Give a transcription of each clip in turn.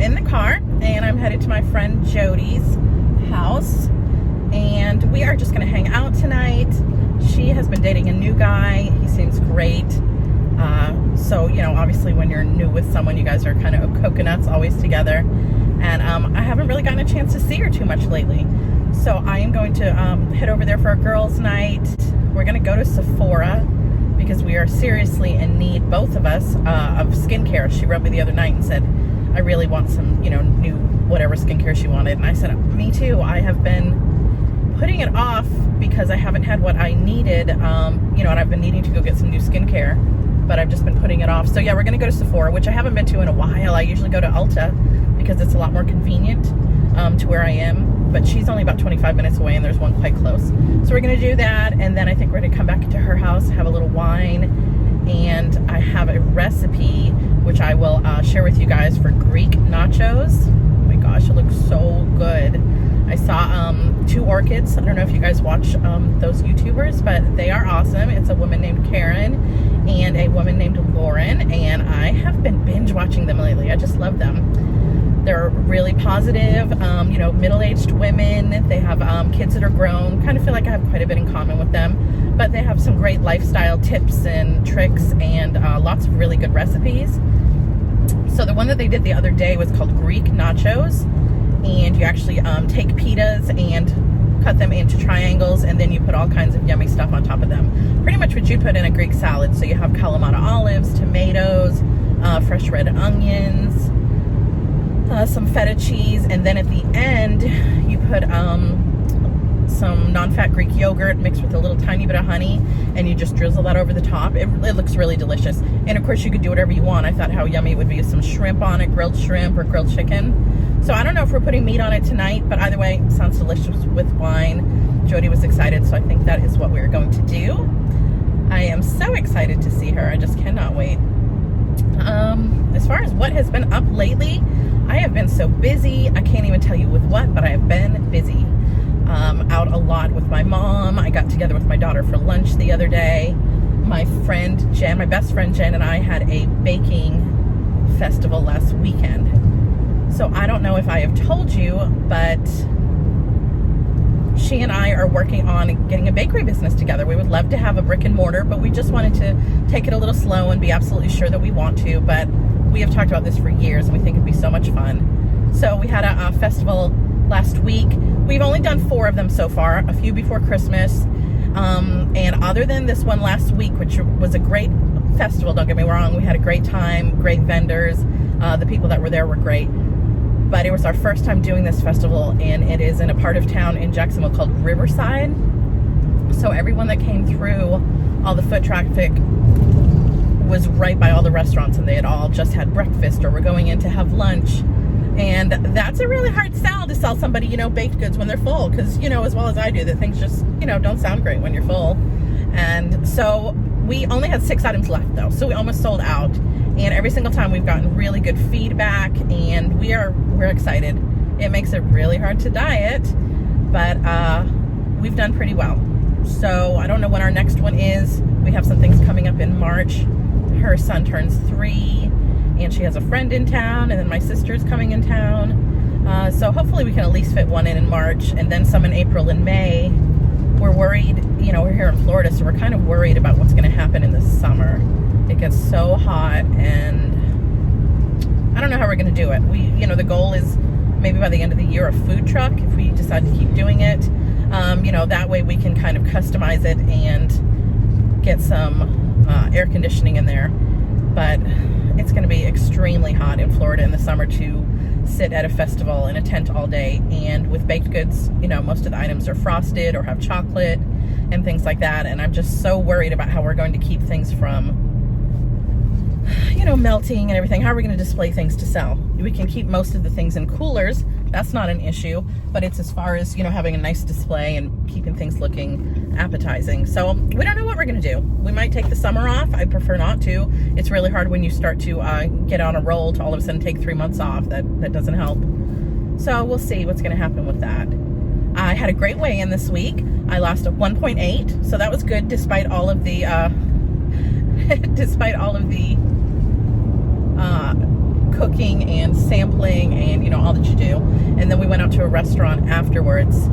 in the car and I'm headed to my friend Jody's house, and we are just going to hang out tonight. She has been dating a new guy. He seems great. So, you know, obviously when you're new with someone, you guys are kind of coconuts always together. And I haven't really gotten a chance to see her too much lately. So I am going to head over there for a girls' night. We're going to go to Sephora because we are seriously in need, both of us, of skincare. She wrote me the other night and said, I really want some, you know, new whatever skincare she wanted. And I said, me too. I have been putting it off because I haven't had what I needed, you know, and I've been needing to go get some new skincare, but I've just been putting it off. So yeah, we're going to go to Sephora, which I haven't been to in a while. I usually go to Ulta because it's a lot more convenient to where I am, but she's only about 25 minutes away and there's one quite close. So we're going to do that, and then I think we're going to come back to her house, have a little wine, and I have a recipe which I will share with you guys for Greek nachos. Oh my gosh, it looks so good. I saw 2 orchids. I don't know if you guys watch those YouTubers, but they are awesome. It's a woman named Karen and a woman named Lauren, and I have been binge watching them lately. I just love them. They're really positive, you know, middle-aged women. They have kids that are grown. Kind of feel like I have quite a bit in common with them, but they have some great lifestyle tips and tricks and lots of really good recipes. So the one that they did the other day was called Greek nachos, and you actually take pitas and cut them into triangles, and then you put all kinds of yummy stuff on top of them. Pretty much what you put in a Greek salad. So you have Kalamata olives, tomatoes, fresh red onions, some feta cheese, and then at the end you put some non-fat Greek yogurt mixed with a little tiny bit of honey, and you just drizzle that over the top. It looks really delicious. And of course you could do whatever you want. I thought how yummy it would be with some shrimp on it, grilled shrimp or grilled chicken. So I don't know if we're putting meat on it tonight, but either way, it sounds delicious with wine. Jody was excited, so I think that is what we're going to do. I am so excited to see her. I just cannot wait. As far as what has been up lately, I have been so busy. I can't even tell you with what, but I have been busy. Out a lot with my mom. I got together with my daughter for lunch the other day. My friend Jen, my best friend Jen, and I had a baking festival last weekend. So I don't know if I have told you, but she and I are working on getting a bakery business together. We would love to have a brick and mortar, but we just wanted to take it a little slow and be absolutely sure that we want to. But we have talked about this for years, and we think it'd be so much fun. So we had a festival last week. We've only done 4 of them so far, a few before Christmas. And other than this one last week, which was a great festival, don't get me wrong, we had a great time, great vendors. The people that were there were great. But it was our first time doing this festival, and it is in a part of town in Jacksonville called Riverside. So everyone that came through, all the foot traffic was right by all the restaurants, and they had all just had breakfast or were going in to have lunch. And that's a really hard sell to sell somebody, you know, baked goods when they're full, because, you know, as well as I do, that things just, you know, don't sound great when you're full. And so we only had 6 items left though, so we almost sold out. And every single time we've gotten really good feedback, and we're excited. It makes it really hard to diet, but we've done pretty well. So I don't know when our next one is. We have some things coming up in March. Her son turns 3, and she has a friend in town, and then my sister's coming in town. So hopefully we can at least fit one in March, and then some in April and May. We're worried, you know, we're here in Florida, so we're kind of worried about what's going to happen in the summer. It gets so hot, and I don't know how we're going to do it. You know, the goal is maybe by the end of the year a food truck, if we decide to keep doing it. You know, that way we can kind of customize it and get some air conditioning in there. But it's going to be extremely hot in Florida in the summer to sit at a festival in a tent all day. And with baked goods, you know, most of the items are frosted or have chocolate and things like that. And I'm just so worried about how we're going to keep things from, you know, melting and everything. How are we going to display things to sell? We can keep most of the things in coolers. That's not an issue, but it's as far as, you know, having a nice display and keeping things looking appetizing. So we don't know what we're going to do. We might take the summer off. I prefer not to. It's really hard when you start to get on a roll to all of a sudden take 3 months off. That doesn't help. So we'll see what's going to happen with that. I had a great weigh-in this week. I lost a 1.8, so that was good despite all of the cooking and sampling and, you know, all that you do. And then we went out to a restaurant afterwards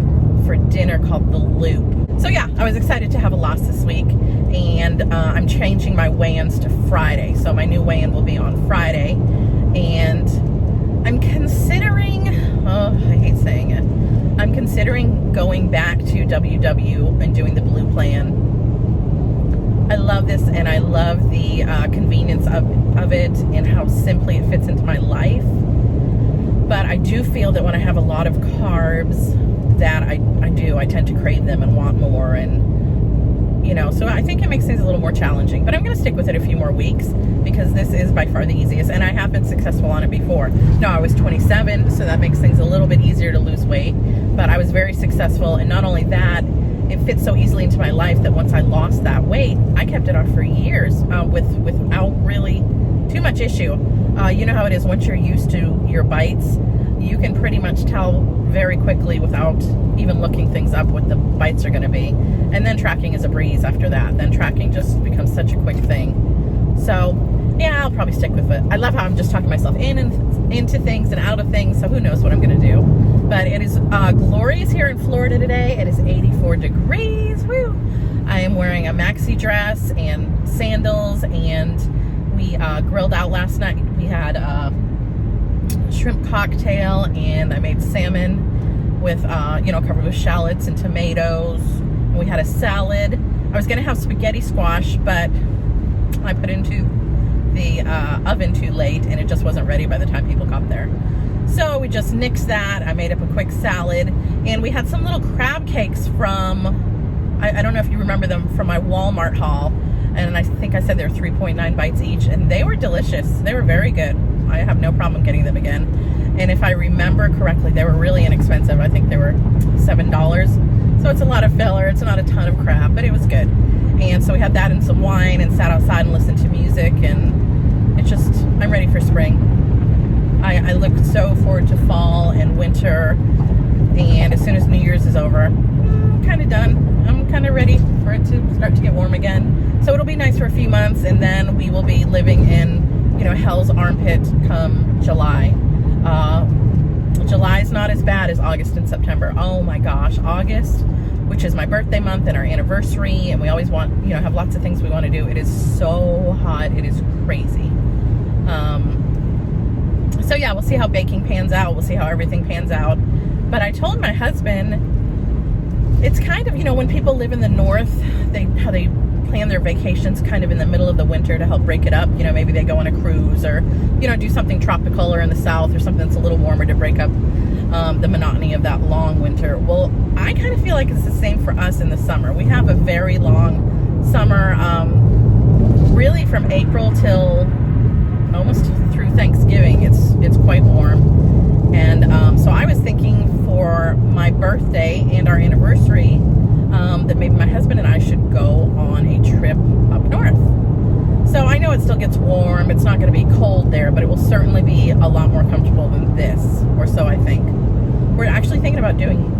for dinner called The Loop. So yeah, I was excited to have a loss this week, and I'm changing my weigh-ins to Friday. So my new weigh-in will be on Friday, and I'm considering, oh, I hate saying it, I'm considering going back to WW and doing the blue plan. I love this, and I love the convenience of it and how simply it fits into my life. But I do feel that when I have a lot of carbs, that I tend to crave them and want more, and, you know, so I think it makes things a little more challenging. But I'm going to stick with it a few more weeks, because this is by far the easiest, and I have been successful on it before. No, I was 27, so that makes things a little bit easier to lose weight, but I was very successful. And not only that, it fits so easily into my life that once I lost that weight, I kept it off for years without really too much issue. You know how it is, once you're used to your bites, you can pretty much tell very quickly without even looking things up what the bites are going to be. And then tracking is a breeze after that. Then tracking just becomes such a quick thing. So yeah, I'll probably stick with it. I love how I'm just talking myself in and into things and out of things, so who knows what I'm going to do. But it is glorious here in Florida today. It is 84 degrees. Woo! I am wearing a maxi dress and sandals, and we grilled out last night. We had shrimp cocktail, and I made salmon with, you know, covered with shallots and tomatoes. And we had a salad. I was going to have spaghetti squash, but I put it into the oven too late, and it just wasn't ready by the time people got there. So we just nixed that. I made up a quick salad, and we had some little crab cakes from, I don't know if you remember them, from my Walmart haul, and I think I said they're 3.9 bites each, and they were delicious. They were very good. I have no problem getting them again. And if I remember correctly, they were really inexpensive. I think they were $7. So it's a lot of filler. It's not a ton of crab, but it was good. And so we had that and some wine and sat outside and listened to music, and it's just, I'm ready for spring. I look so forward to fall and winter, and as soon as New Year's is over, I'm kind of done. I'm kind of ready for it to start to get warm again. So it'll be nice for a few months, and then we will be living in, you know, hell's armpit come July. July is not as bad as August and September. Oh my gosh, August, which is my birthday month and our anniversary, and we always want, you know, have lots of things we want to do. It is so hot. It is crazy. So yeah, we'll see how baking pans out. We'll see how everything pans out. But I told my husband, it's kind of, you know, when people live in the north, how they plan their vacations kind of in the middle of the winter to help break it up. You know, maybe they go on a cruise, or, you know, do something tropical, or in the south, or something that's a little warmer to break up the monotony of that long winter. Well, I kind of feel like it's the same for us in the summer. We have a very long summer, really from April till almost through Thanksgiving. It's quite warm. And so I was thinking for my birthday and our anniversary that maybe my husband and I should go on a trip up north. So I know it still gets warm. It's not going to be cold there, but it will certainly be a lot more comfortable than this, or so I think. We're actually thinking about doing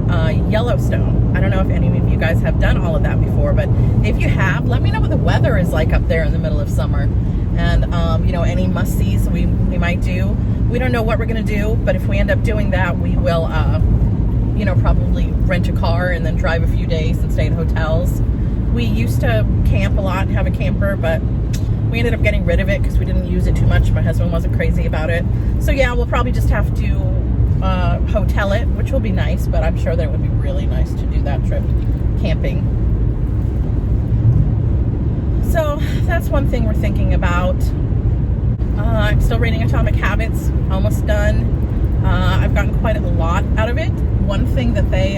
Yellowstone. I don't know if any of you guys have done all of that before, but if you have, let me know what the weather is like up there in the middle of summer. And, you know, any must-sees we might do. We don't know what we're going to do, but if we end up doing that, we will, you know, probably rent a car and then drive a few days and stay in hotels. We used to camp a lot and have a camper, but we ended up getting rid of it because we didn't use it too much. My husband wasn't crazy about it. So yeah, we'll probably just have to hotel it, which will be nice, but I'm sure that it would be really nice to do that trip camping. So that's one thing we're thinking about. I'm still reading Atomic Habits, almost done. I've gotten quite a lot out of it. One thing that they,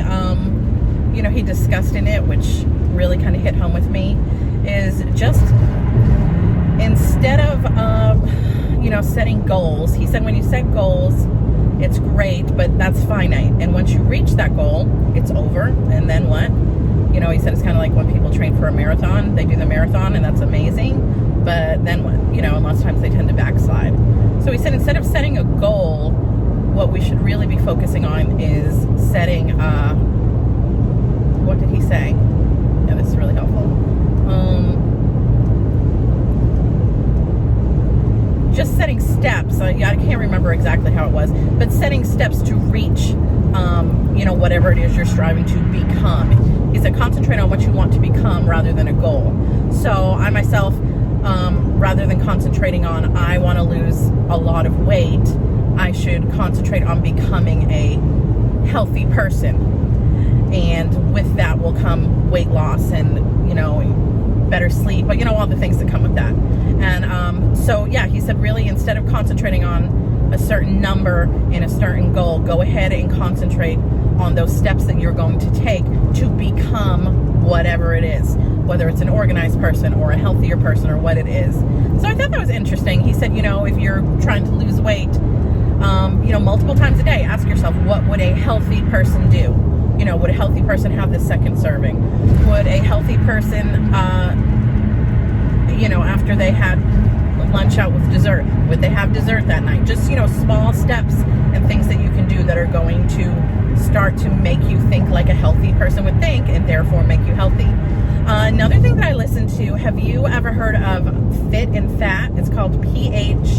you know, he discussed in it, which really kind of hit home with me, is just instead of, you know, setting goals, he said when you set goals, it's great, but that's finite. And once you reach that goal, it's over. And then what? You know, he said it's kind of like when people train for a marathon. They do the marathon, and that's amazing. But then what? You know, and lots of times they tend to backslide. So he said instead of setting a goal, what we should really be focusing on is setting, what did he say? Yeah, this is really helpful. Just setting steps. I can't remember exactly how it was, but setting steps to reach, whatever it is you're striving to become. He said, concentrate on what you want to become rather than a goal. So I myself, rather than concentrating on, I want to lose a lot of weight, I should concentrate on becoming a healthy person. And with that will come weight loss and, better sleep, but all the things that come with that. And so yeah, he said, really, instead of concentrating on a certain number and a certain goal, go ahead and concentrate on those steps that you're going to take to become whatever it is, whether it's an organized person or a healthier person or what it is. So I thought that was interesting. He said, if you're trying to lose weight, multiple times a day, ask yourself, what would a healthy person do? Would a healthy person have the second serving? Would a healthy person, after they had lunch out with dessert, would they have dessert that night? Just, small steps and things that you can do that are going to start to make you think like a healthy person would think, and therefore make you healthy. Another thing that I listened to, have you ever heard of Fit and Fat? It's called PHIT,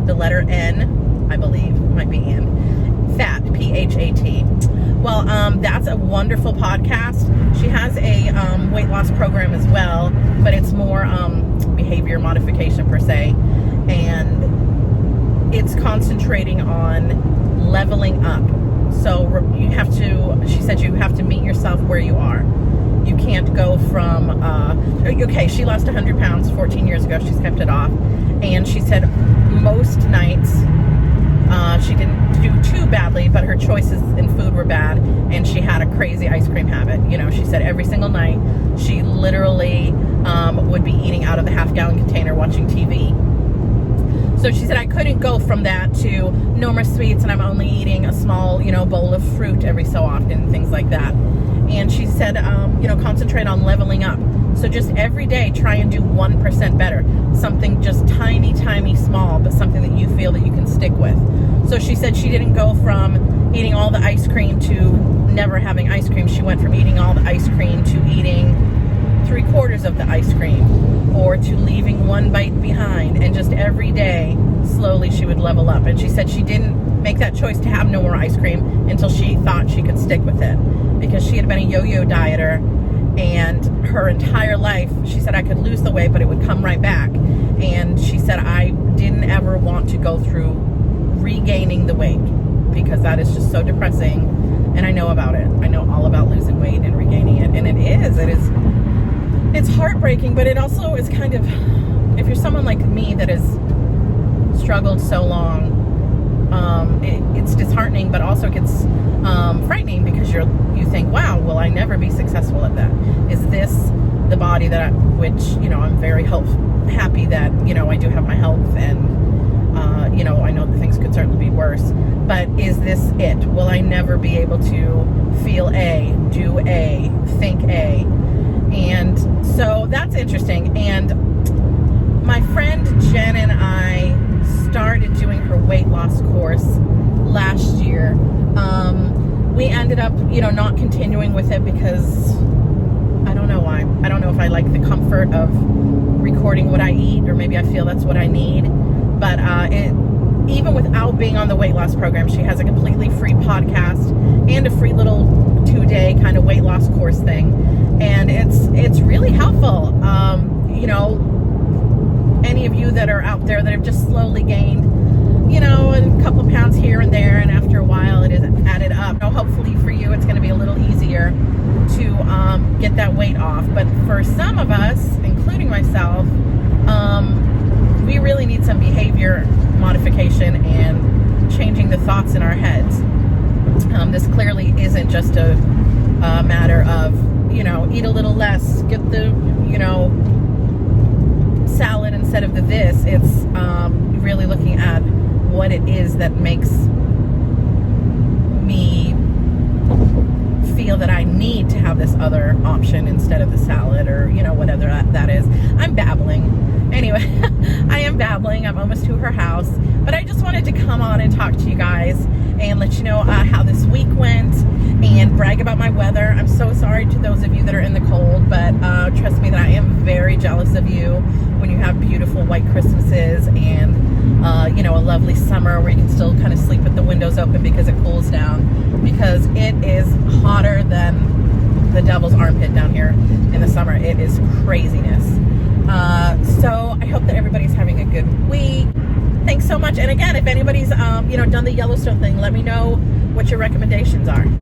the letter N, I believe, might be N. Fat, PHAT. Well, that's a wonderful podcast. She has a weight loss program as well, but it's more behavior modification per se, and it's concentrating on leveling up. So she said you have to meet yourself where you are. You can't go from, she lost 100 pounds 14 years ago. She's kept it off. And she said most nights, she didn't do too badly, but her choices in food were bad, and she had a crazy ice cream habit. She said every single night she literally would be eating out of the half-gallon container watching TV. So she said, I couldn't go from that to no more sweets and I'm only eating a small, bowl of fruit every so often, things like that. And she said, concentrate on leveling up. So just every day, try and do 1% better. Something just tiny, tiny, small, but something that you feel that you can stick with. So she said she didn't go from eating all the ice cream to never having ice cream. She went from eating all the ice cream to eating 3/4 of the ice cream, or to leaving one bite behind. And just every day, slowly she would level up. And she said she didn't make that choice to have no more ice cream until she thought she could stick with it, because she had been a yo-yo dieter, and her entire life, she said, I could lose the weight, but it would come right back. And she said, I didn't ever want to go through regaining the weight, because that is just so depressing. And I know about it. I know all about losing weight and regaining it. And it's heartbreaking, but it also is kind of, if you're someone like me that has struggled so long, it's disheartening, but also it gets frightening, because you think, wow, will I never be successful at that? Is this the body that I'm very happy that I do have my health, and I know that things could certainly be worse, but is this it? Will I never be able to feel A, do A, think A? And so that's interesting. And my friend Jen and I started doing her weight loss course last year. We ended up, not continuing with it, because I don't know why. I don't know if I like the comfort of recording what I eat, or maybe I feel that's what I need. But even without being on the weight loss program, she has a completely free podcast and a free little 2-day kind of weight loss course thing. And it's really helpful. Any of you that are out there that have just slowly gained, a couple pounds here and there, and after a while it is added up. Hopefully for you it's going to be a little easier to get that weight off. But for some of us, including myself, we really need some behavior modification and changing the thoughts in our heads. This clearly isn't just a matter of, eat a little less, get the, salad instead of the this. It's really looking at what it is that makes me feel that I need to have this other option instead of the salad, or, you know, whatever that is. I'm babbling. Anyway, I am babbling. I'm almost to her house. But I just wanted to come on and talk to you guys and let you know how this week went and brag about my weather. I'm so sorry to those of you that are in the cold, but trust me that I am very jealous of you when you have beautiful white Christmases and, you know, a lovely summer where you can still kind of sleep with the windows open because it cools down, because it is hotter than the devil's armpit down here in the summer. It is craziness. So I hope that everybody's having a good week. Thanks so much. And again, if anybody's, you know, done the Yellowstone thing, let me know what your recommendations are.